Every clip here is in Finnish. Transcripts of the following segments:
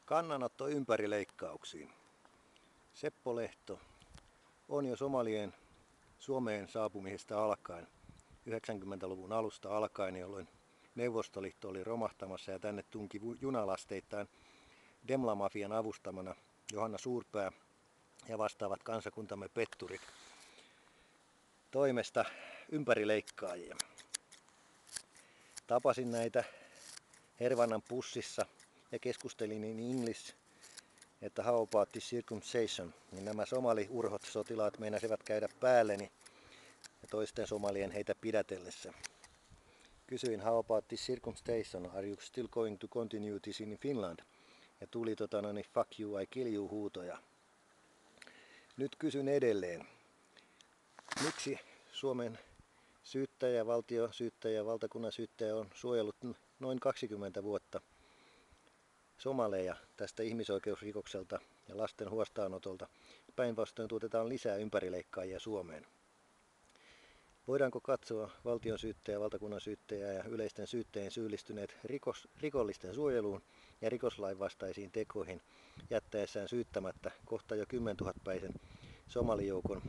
Kannanotto ympärileikkauksiin. Seppo Lehto on jo somalien Suomeen saapumisesta alkaen, 90-luvun alusta alkaen, jolloin Neuvostoliitto oli romahtamassa ja tänne tunki junalasteittain Demla-mafian avustamana Johanna Suurpää ja vastaavat kansakuntamme petturit toimesta ympärileikkaajia. Tapasin näitä Hervannan pussissa ja keskustelin in English, että how about this circumcision, niin nämä somali-urhot sotilaat meinasivat käydä päälleni ja toisten somalien heitä pidätellessä. Kysyin how about this circumcision, are you still going to continue this in Finland? Ja tuli fuck you, I kill you -huutoja. Nyt kysyn edelleen, miksi Suomen syyttäjä, valtiosyyttäjä ja valtakunnan syyttäjä on suojellut noin 20 vuotta somaleja tästä ihmisoikeusrikokselta ja lasten huostaanotolta. Päinvastoin tuotetaan lisää ympärileikkaajia Suomeen. Voidaanko katsoa valtion syyttäjä, valtakunnan syyttäjä ja yleisten syyttäjien syyllistyneet rikollisten suojeluun ja rikoslain vastaisiin tekoihin jättäessään syyttämättä kohta jo 10 000-päisen somalijoukon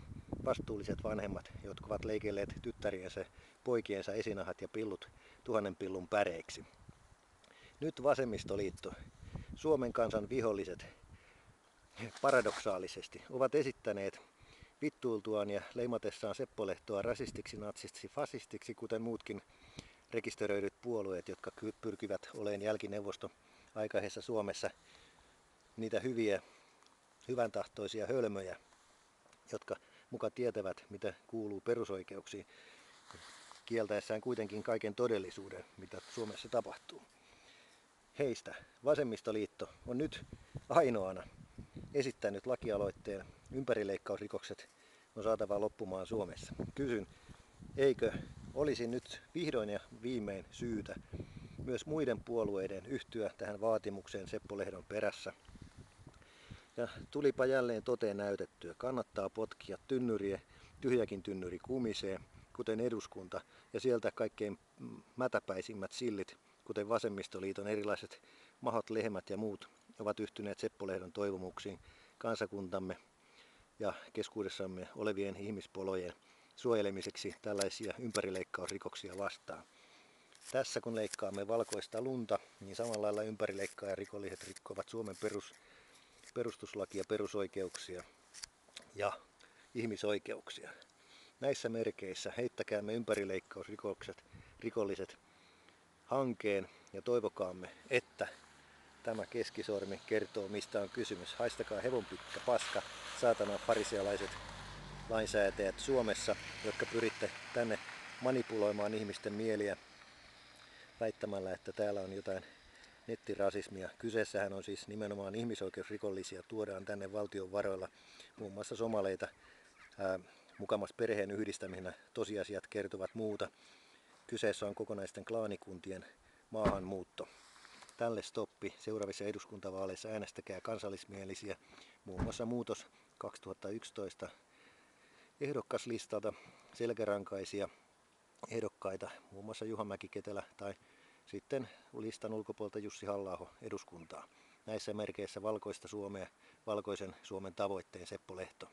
vastuulliset vanhemmat, jotka ovat leikilleet tyttäriensä, poikiensa esinahat ja pillut 1000 pillun päreiksi. Nyt vasemmistoliitto, Suomen kansan viholliset, paradoksaalisesti ovat esittäneet vittuiltuaan ja leimatessaan Seppo Lehtoa rasistiksi, natsistiksi, fasistiksi, kuten muutkin rekisteröidyt puolueet, jotka pyrkivät olemaan jälkineuvostoaikaisessa Suomessa niitä hyvän tahtoisia hölmöjä, jotka muka tietävät, mitä kuuluu perusoikeuksiin, kieltäessään kuitenkin kaiken todellisuuden, mitä Suomessa tapahtuu. Heistä vasemmistoliitto on nyt ainoana esittänyt lakialoitteen ympärileikkausrikokset on saatava loppumaan Suomessa. Kysyn, eikö olisi nyt vihdoin ja viimein syytä myös muiden puolueiden yhtyä tähän vaatimukseen Seppo Lehdon perässä? Ja tulipa jälleen toteen näytettyä. Kannattaa potkia tynnyriä, tyhjäkin tynnyri kumisee, kuten eduskunta, ja sieltä kaikkein mätäpäisimmät sillit, kuten vasemmistoliiton erilaiset mahot, lehmät ja muut, ovat yhtyneet Seppo Lehdon toivomuksiin kansakuntamme ja keskuudessamme olevien ihmispolojen suojelemiseksi tällaisia ympärileikkausrikoksia vastaan. Tässä kun leikkaamme valkoista lunta, niin samalla lailla ympärileikkaaja-rikolliset rikkovat Suomen perustuslakia, perusoikeuksia ja ihmisoikeuksia. Näissä merkeissä heittäkäämme ympärileikkausrikolliset hankeen ja toivokaamme, että tämä keskisormi kertoo, mistä on kysymys. Haistakaa hevonpykkä paska, saatana farisealaiset lainsäätäjät Suomessa, jotka pyritte tänne manipuloimaan ihmisten mieliä väittämällä, että täällä on jotain nettirasismia. Kyseessähän on siis nimenomaan ihmisoikeusrikollisia, tuodaan tänne valtion varoilla muun muassa somaleita mukamas perheen yhdistämisenä. Tosiasiat kertovat muuta. Kyseessä on kokonaisten klaanikuntien maahanmuutto. Tälle stoppi. Seuraavissa eduskuntavaaleissa äänestäkää kansallismielisiä, muun muassa muutos 2011 ehdokaslistalta selkärankaisia ehdokkaita, muun muassa Juha Mäki-Ketelä tai sitten listan ulkopuolelta Jussi Halla-aho eduskuntaa. Näissä merkeissä valkoista Suomea, valkoisen Suomen tavoitteen Seppo Lehto.